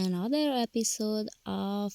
another episode of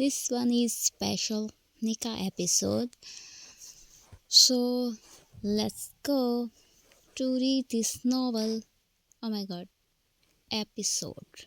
This one is special Nika episode. So let's go to read this novel. Oh my god, episode.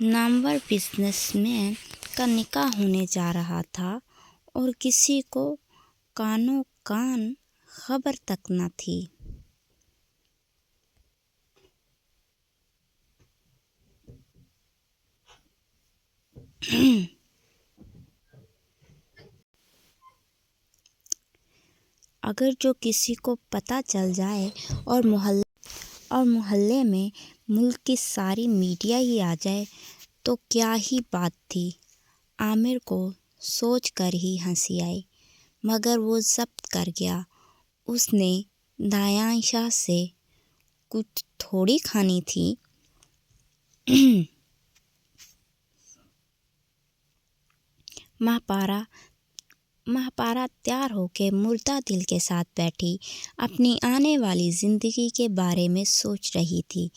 نامور business man کا نکاح ہونے جا رہا تھا اور کسی کو کانوں کان خبر تک نہ تھی۔ اگر جو کسی کو پتہ چل جائے اور محلے میں ملک کی ساری میڈیا ہی آ جائے تو کیا ہی بات تھی۔ عامر کو سوچ کر ہی ہنسی آئی، مگر وہ ضبط کر گیا۔ اس نے دایانشاہ سے کچھ تھوڑی کھانی تھی۔ مہاپارا تیار ہو کے مردہ دل کے ساتھ بیٹھی اپنی آنے والی زندگی کے بارے میں سوچ رہی تھی،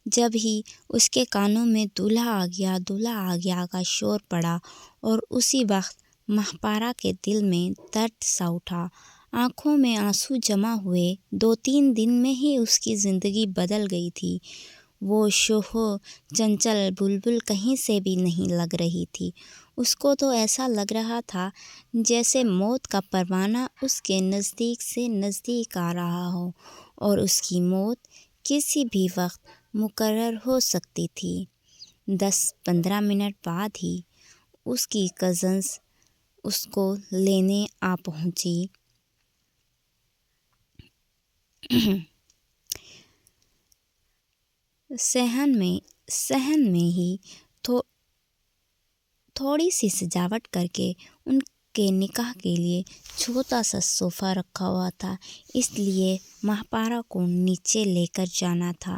جب ہی اس کے کانوں میں دولہا آ گیا دولہا آ گیا کا شور پڑا، اور اسی وقت مہاپارا کے دل میں درد سا اٹھا، آنکھوں میں آنسو جمع ہوئے۔ 2-3 دن میں ہی اس کی زندگی بدل گئی تھی۔ وہ شوخ چنچل بلبل کہیں سے بھی نہیں لگ رہی تھی۔ اس کو تو ایسا لگ رہا تھا جیسے موت کا پروانہ اس کے نزدیک سے نزدیک آ رہا ہو، اور اس کی موت کسی بھی وقت مقرر ہو سکتی تھی۔ 10-15 منٹ بعد ہی اس کی کزنز اس کو لینے آ پہنچی۔ صحن میں ہی تھوڑی سی سجاوٹ کر کے ان کے نکاح کے لیے چھوٹا سا صوفہ رکھا ہوا تھا، اس لیے مہاپارا کو نیچے لے کر جانا تھا۔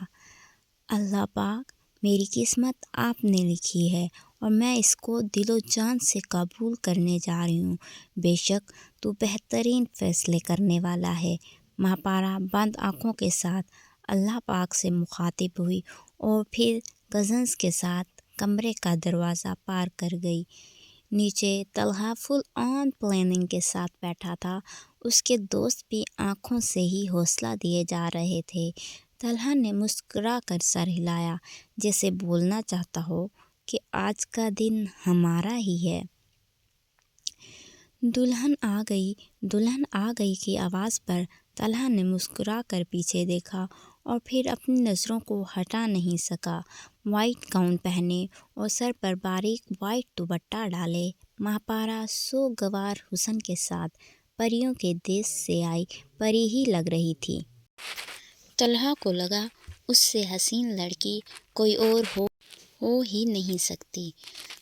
اللہ پاک، میری قسمت آپ نے لکھی ہے اور میں اس کو دل و جان سے قبول کرنے جا رہی ہوں۔ بے شک تو بہترین فیصلے کرنے والا ہے۔ مہاپارا بند آنکھوں کے ساتھ اللہ پاک سے مخاطب ہوئی اور پھر کزنز کے ساتھ کمرے کا دروازہ پار کر گئی۔ نیچے طلحہ فل آن پلاننگ کے ساتھ بیٹھا تھا۔ اس کے دوست بھی آنکھوں سے ہی حوصلہ دیے جا رہے تھے۔ طلحہ نے مسکرا کر سر ہلایا، جیسے بولنا چاہتا ہو کہ آج کا دن ہمارا ہی ہے۔ دلہن آ گئی کی آواز پر طلحہ نے مسکرا کر پیچھے دیکھا اور پھر اپنی نظروں کو ہٹا نہیں سکا۔ وائٹ گاؤن پہنے اور سر پر باریک وائٹ دوپٹہ ڈالے، مہاپارا سوگوار حسن کے ساتھ پریوں کے دیش سے آئی پری ہی لگ رہی تھی۔ طلحہ کو لگا اس سے حسین لڑکی کوئی اور ہو ہی نہیں سکتی۔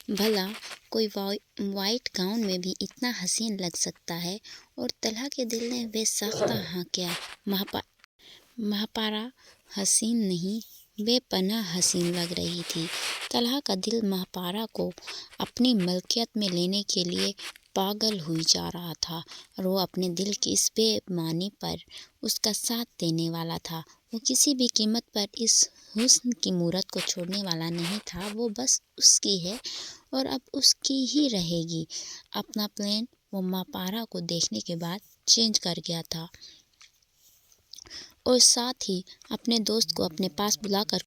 بھلا کوئی وائٹ گاؤن میں بھی اتنا حسین لگ سکتا ہے؟ اور طلحہ کے دل نے بے ساختہ ہاں کیا۔ مہاپارا حسین نہیں، بے پناہ حسین لگ رہی تھی۔ طلحہ کا دل مہاپارا کو اپنی ملکیت میں لینے کے لیے پاگل ہوئی جا رہا تھا، اور وہ اپنے دل کی اس بے ایمانی پر اس کا ساتھ دینے والا تھا۔ وہ کسی بھی قیمت پر اس حسن کی مورت کو چھوڑنے والا نہیں تھا۔ وہ بس اس کی ہے اور اب اس کی ہی رہے گی۔ اپنا پلان وہ مہاپارا کو دیکھنے کے بعد چینج کر گیا تھا، اور ساتھ ہی اپنے دوست کو اپنے پاس بلا کر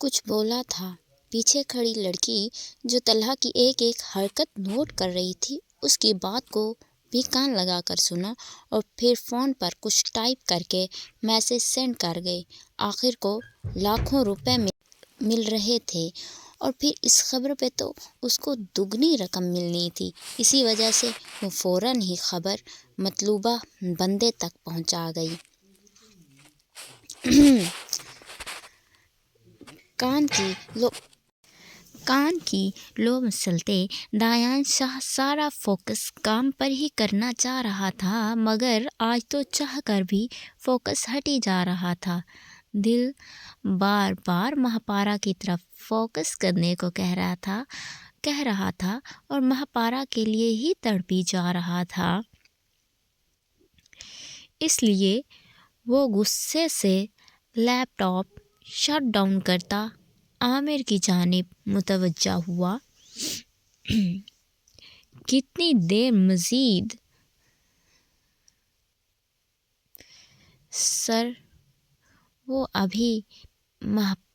کچھ بولا تھا۔ پیچھے کھڑی لڑکی جو طلحہ کی ایک ایک حرکت نوٹ کر رہی تھی، اس کی بات کو بھی کان لگا کر سنا، اور پھر فون پر کچھ ٹائپ کر کے میسج سینڈ کر گئی۔ آخر کو لاکھوں روپے مل رہے تھے، اور پھر اس خبر پہ تو اس کو دگنی رقم ملنی تھی۔ اسی وجہ سے وہ فوراً ہی خبر مطلوبہ بندے تک پہنچا گئی۔ کان کی لو مسلتے دایانشاہ سارا فوکس کام پر ہی کرنا چاہ رہا تھا، مگر آج تو چاہ کر بھی فوکس ہٹ ہی جا رہا تھا۔ دل بار بار مہاپارا کی طرف فوکس کرنے کو کہہ رہا تھا اور مہاپارا کے لیے ہی تڑپی جا رہا تھا۔ اس لیے وہ غصے سے لیپ ٹاپ شٹ ڈاؤن کرتا عامر کی جانب متوجہ ہوا۔ کتنی دیر مزید؟ سر، وہ ابھی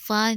5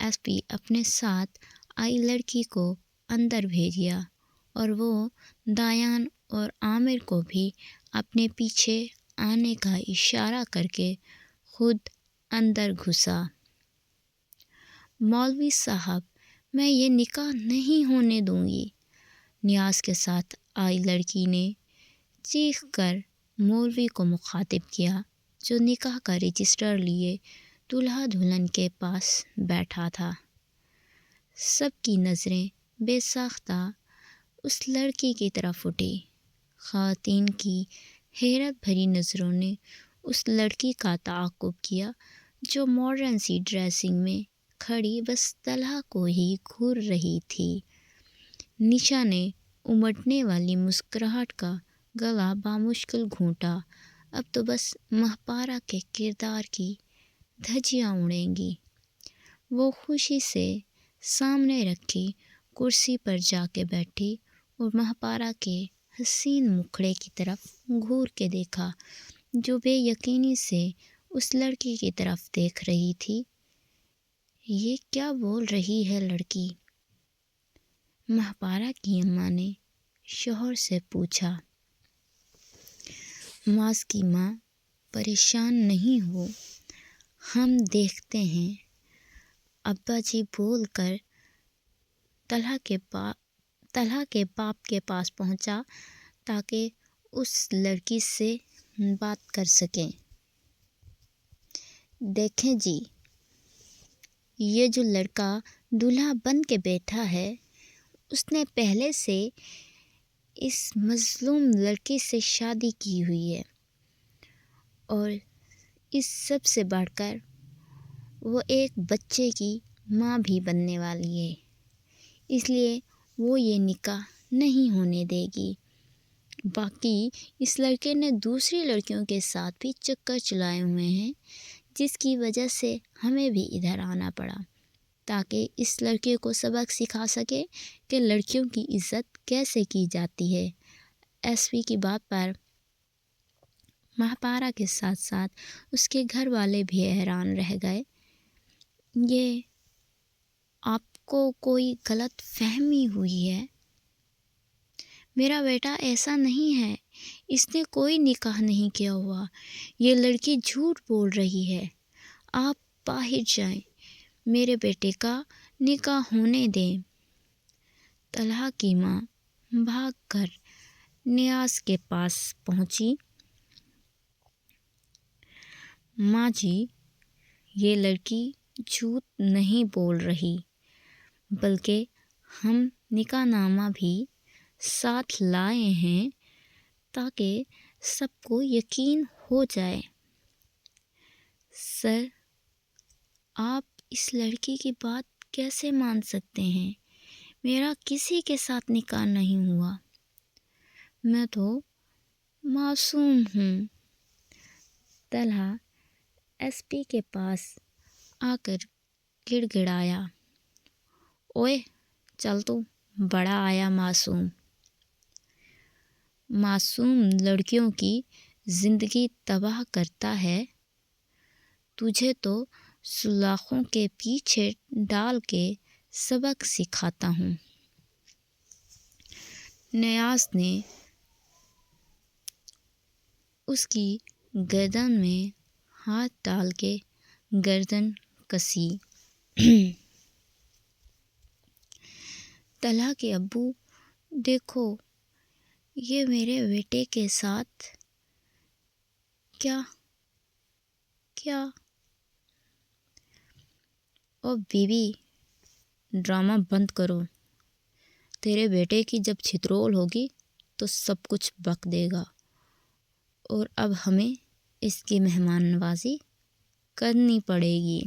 ایس پی اپنے ساتھ آئی لڑکی کو اندر بھیج گیا اور وہ دایان اور عامر کو بھی اپنے پیچھے آنے کا اشارہ کر کے خود اندر گھسا۔ مولوی صاحب، میں یہ نکاح نہیں ہونے دوں گی، نیاز کے ساتھ آئی لڑکی نے چیخ کر مولوی کو مخاطب کیا، جو نکاح کا رجسٹر لیے دولہا دلہن کے پاس بیٹھا تھا۔ سب کی نظریں بے ساختہ اس لڑکی کی طرف اٹھی۔ خواتین کی حیرت بھری نظروں نے اس لڑکی کا تعاقب کیا جو ماڈرن سی ڈریسنگ میں کھڑی بس طلحہ کو ہی گھور رہی تھی۔ نشا نے امٹنے والی مسکراہٹ کا گلا بامشکل گھونٹا۔ اب تو بس مہپارہ کے کردار کی دھجیاں اڑیں گی۔ وہ خوشی سے سامنے رکھی کرسی پر جا کے بیٹھی اور مہپارہ کے حسین مکھڑے کی طرف گھور کے دیکھا، جو بے یقینی سے اس لڑکی کی طرف دیکھ رہی تھی۔ یہ کیا بول رہی ہے لڑکی؟ مہپارہ کی اماں نے شوہر سے پوچھا۔ معاذ کی ماں، پریشان نہیں ہو، ہم دیکھتے ہیں، ابا جی بول کر طلحہ کے باپ کے پاس پہنچا تاکہ اس لڑکی سے بات کر سکیں۔ دیکھیں جی، یہ جو لڑکا دولہا بن کے بیٹھا ہے، اس نے پہلے سے اس مظلوم لڑکی سے شادی کی ہوئی ہے، اور اس سب سے بڑھ کر وہ ایک بچے کی ماں بھی بننے والی ہے، اس لیے وہ یہ نکاح نہیں ہونے دے گی۔ باقی اس لڑکے نے دوسری لڑکیوں کے ساتھ بھی چکر چلائے ہوئے ہیں، جس کی وجہ سے ہمیں بھی ادھر آنا پڑا تاکہ اس لڑکے کو سبق سکھا سکے کہ لڑکیوں کی عزت کیسے کی جاتی ہے۔ ایس پی کی بات پر مہپارہ کے ساتھ ساتھ اس کے گھر والے بھی حیران رہ گئے۔ یہ آپ کو کوئی غلط فہمی ہوئی ہے، میرا بیٹا ایسا نہیں ہے، اس نے کوئی نکاح نہیں کیا ہوا، یہ لڑکی جھوٹ بول رہی ہے، آپ باہر جائیں، میرے بیٹے کا نکاح ہونے دیں۔ طلحہ کی ماں بھاگ کر نیاز کے پاس پہنچی۔ ماں جی، یہ لڑکی جھوٹ نہیں بول رہی، بلکہ ہم نکاح نامہ بھی ساتھ لائے ہیں تاکہ سب کو یقین ہو جائے۔ سر، آپ اس لڑکی کی بات کیسے مان سکتے ہیں؟ میرا کسی کے ساتھ نکاح نہیں ہوا، میں تو معصوم ہوں۔ طلحہ ایس پی کے پاس آ کر گڑ گڑایا، اوئے چل تو، بڑا آیا معصوم۔ معصوم لڑکیوں کی زندگی تباہ کرتا ہے، تجھے تو سلاخوں کے پیچھے ڈال کے سبق سکھاتا ہوں۔ نیاز نے اس کی گردن میں ہاتھ ڈال کے گردن کسی۔ طلحہ کے ابو، دیکھو یہ میرے بیٹے کے ساتھ کیا او بیوی، ڈرامہ بند کرو، تیرے بیٹے کی جب چھترول ہوگی تو سب کچھ بک دے گا، اور اب ہمیں اس کی مہمان نوازی کرنی پڑے گی۔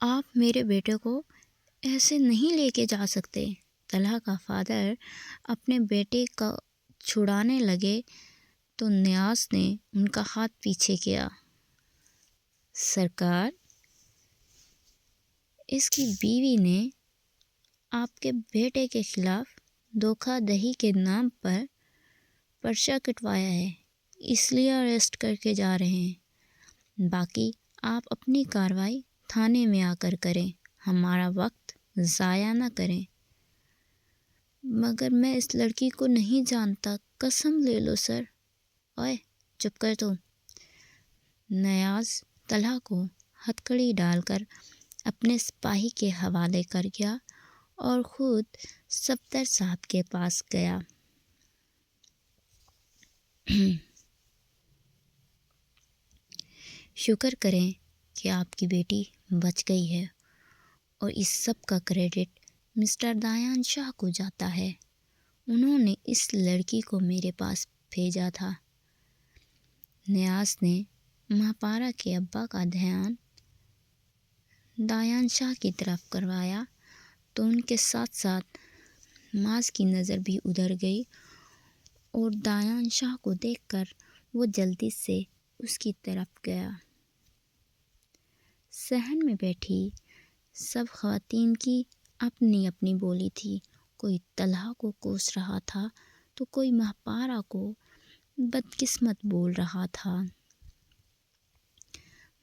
آپ میرے بیٹے کو ایسے نہیں لے کے جا سکتے۔ طلحہ کا فادر اپنے بیٹے کا چھڑانے لگے تو نیاز نے ان کا ہاتھ پیچھے کیا۔ سرکار، اس کی بیوی نے آپ کے بیٹے کے خلاف دھوکہ دہی کے نام پر پرچہ کٹوایا ہے، اس لیے اریسٹ کر کے جا رہے ہیں۔ باقی آپ اپنی کارروائی تھانے میں آ کر کریں، ہمارا وقت ضائع نہ کریں۔ مگر میں اس لڑکی کو نہیں جانتا، قسم لے لو سر۔ اوئے چپ کر تو۔ نیاز طلحہ کو ہتھکڑی ڈال کر اپنے سپاہی کے حوالے کر گیا اور خود صفدر صاحب کے پاس گیا۔ شکر کریں کہ آپ کی بیٹی بچ گئی ہے، اور اس سب کا کریڈٹ مسٹر دایان شاہ کو جاتا ہے۔ انہوں نے اس لڑکی کو میرے پاس بھیجا تھا۔ نیاز نے مہاپارا کے ابا کا دھیان دایان شاہ کی طرف کروایا تو ان کے ساتھ ساتھ معاذ کی نظر بھی ادھر گئی، اور دایان شاہ کو دیکھ کر وہ جلدی سے اس کی طرف گیا۔ صحن میں بیٹھی سب خواتین کی اپنی اپنی بولی تھی۔ کوئی طلحہ کو کوس رہا تھا تو کوئی مہاپارا کو بدقسمت بول رہا تھا۔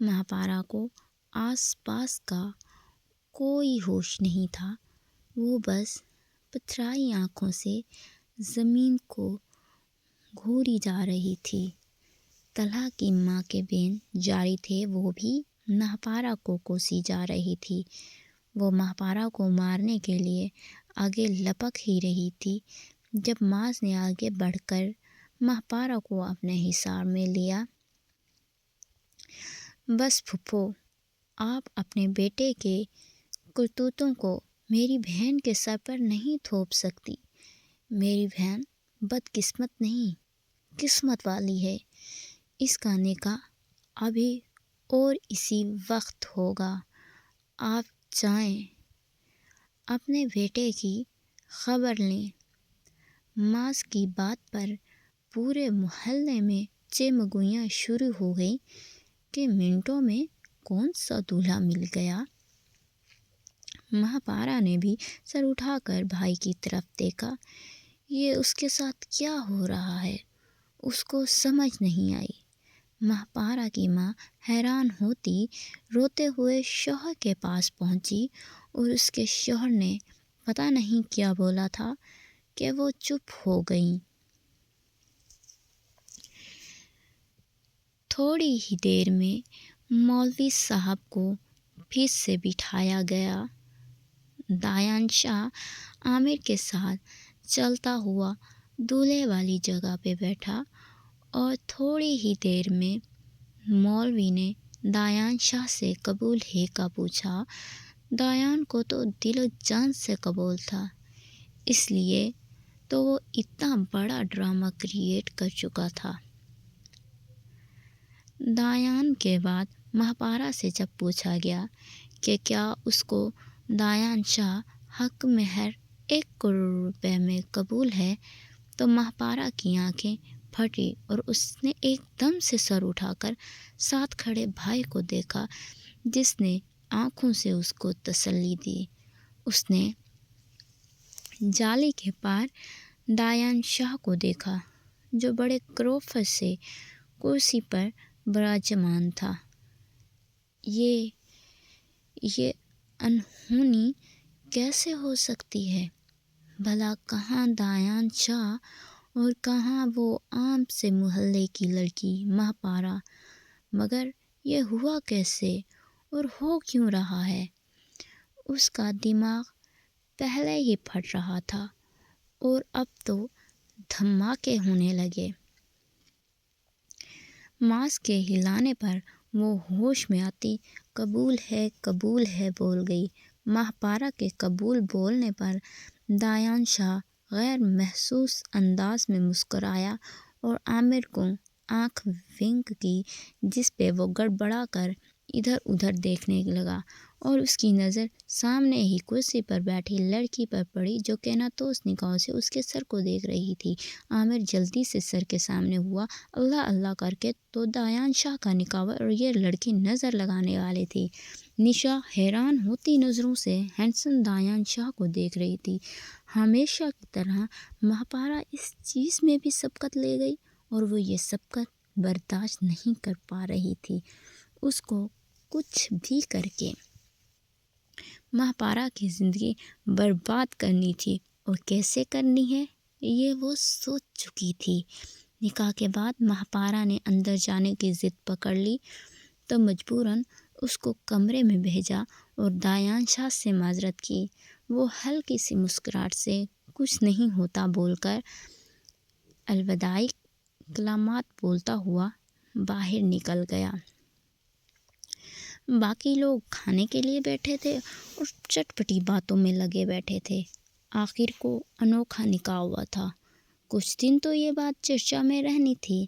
مہاپارا کو آس پاس کا کوئی ہوش نہیں تھا، وہ بس پتھرائی آنکھوں سے زمین کو گھوری جا رہی تھی۔ طلحہ کی ماں کے بین جاری تھے، وہ بھی مہاپارا کو کوسی جا رہی تھی۔ وہ مہاپارا کو مارنے کے لیے آگے لپک ہی رہی تھی جب معاذ نے آگے بڑھ کر مہاپارا کو اپنے حصار میں لیا۔ بس پھوپھو، آپ اپنے بیٹے کے کرتوتوں کو میری بہن کے سر پر نہیں تھوپ سکتی۔ میری بہن بدقسمت نہیں، قسمت والی ہے۔ اس کا نکاح ابھی اور اسی وقت ہوگا۔ آپ جائیں، اپنے بیٹے کی خبر لیں۔ معاذ کی بات پر پورے محلے میں چمگوئیاں شروع ہو گئیں کہ منٹوں میں کون سا دولہا مل گیا۔ مہاپارا نے بھی سر اٹھا کر بھائی کی طرف دیکھا۔ یہ اس کے ساتھ کیا ہو رہا ہے، اس کو سمجھ نہیں آئی۔ مہاپارا کی ماں حیران ہوتی روتے ہوئے شوہر کے پاس پہنچی، اور اس کے شوہر نے پتہ نہیں کیا بولا تھا کہ وہ چپ ہو گئیں۔ تھوڑی ہی دیر میں مولوی صاحب کو پھر سے بٹھایا گیا۔ دایان شاہ عامر کے ساتھ چلتا ہوا دولہے والی جگہ پہ بیٹھا، اور تھوڑی ہی دیر میں مولوی نے دایان شاہ سے قبول ہے کا پوچھا۔ دایان کو تو دل و جان سے قبول تھا، اس لیے تو وہ اتنا بڑا ڈرامہ کریٹ کر چکا تھا۔ دایان کے بعد مہاپارا سے جب پوچھا گیا کہ کیا اس کو دایان شاہ حق مہر 1 کروڑ روپے میں قبول ہے، تو مہاپارا کی آنکھیں پھٹی اور اس نے ایک دم سے سر اٹھا کر ساتھ کھڑے بھائی کو دیکھا، جس نے آنکھوں سے اس کو تسلی دی۔ اس نے جالی کے پار دایان شاہ کو دیکھا، جو بڑے کروفر سے کرسی پر براجمان تھا۔ یہ انہونی کیسے ہو سکتی ہے؟ بھلا کہاں دایان شاہ اور کہاں وہ عام سے محلے کی لڑکی مہاپارا؟ مگر یہ ہوا کیسے اور ہو کیوں رہا ہے؟ اس کا دماغ پہلے ہی پھٹ رہا تھا، اور اب تو دھماکے ہونے لگے۔ معاذ کے ہلانے پر وہ ہوش میں آتی قبول ہے بول گئی۔ مہاپارا کے قبول بولنے پر دایان شاہ غیر محسوس انداز میں مسکرایا اور عامر کو آنکھ ونک کی، جس پہ وہ گڑبڑا کر ادھر ادھر دیکھنے لگا، اور اس کی نظر سامنے ہی کرسی پر بیٹھی لڑکی پر پڑی، جو کیناتوس نگاہوں سے اس کے سر کو دیکھ رہی تھی۔ عامر جلدی سے سر کے سامنے ہوا، اللہ اللہ کر کے تو دایان شاہ کا نکاح اور یہ لڑکی نظر لگانے والے تھے۔ نشا حیران ہوتی نظروں سے ہینڈسم دایان شاہ کو دیکھ رہی تھی۔ ہمیشہ کی طرح مہاپارا اس چیز میں بھی سبقت لے گئی، اور وہ یہ سبقت برداشت نہیں کر پا رہی تھی۔ اس کو کچھ بھی کر کے مہاپارا کی زندگی برباد کرنی تھی، اور کیسے کرنی ہے یہ وہ سوچ چکی تھی۔ نکاح کے بعد مہاپارا نے اندر جانے کی ضد پکڑ لی تو مجبوراً اس کو کمرے میں بھیجا اور دایان شاہ سے معذرت کی۔ وہ ہلکی سی مسکراہٹ سے کچھ نہیں ہوتا بول کر الوداعی کلمات بولتا ہوا باہر نکل گیا۔ باقی لوگ کھانے کے لیے بیٹھے تھے اور چٹپٹی باتوں میں لگے بیٹھے تھے۔ آخر کو انوکھا نکاح ہوا تھا۔ کچھ دن تو یہ بات چرچا میں رہنی تھی۔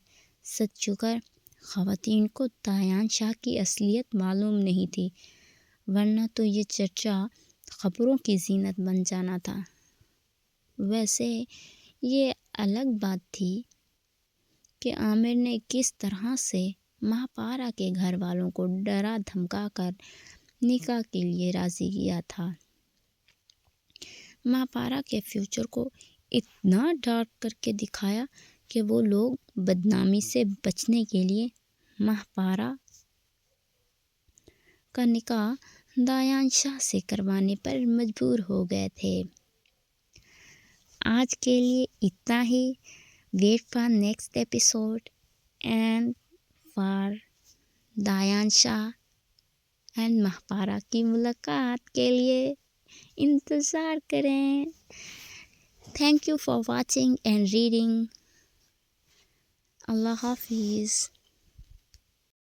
سچ شکر خواتین کو دایان شاہ کی اصلیت معلوم نہیں تھی، ورنہ تو یہ چرچا خبروں کی زینت بن جانا تھا۔ ویسے یہ الگ بات تھی کہ عامر نے کس طرح سے مہاپارا کے گھر والوں کو ڈرا دھمکا کر نکاح کے لیے راضی کیا تھا۔ مہاپارا کے فیوچر کو اتنا ڈارک کر کے دکھایا کہ وہ لوگ بدنامی سے بچنے کے لیے مہاپارا کا نکاح دایان شاہ سے کروانے پر مجبور ہو گئے تھے۔ آج کے لیے اتنا ہی۔ Wait for next episode and for Dayan Shah and Mahpara کی ملاقات کے لیے انتظار کریں۔ Thank you for watching and reading. Allah حافظ۔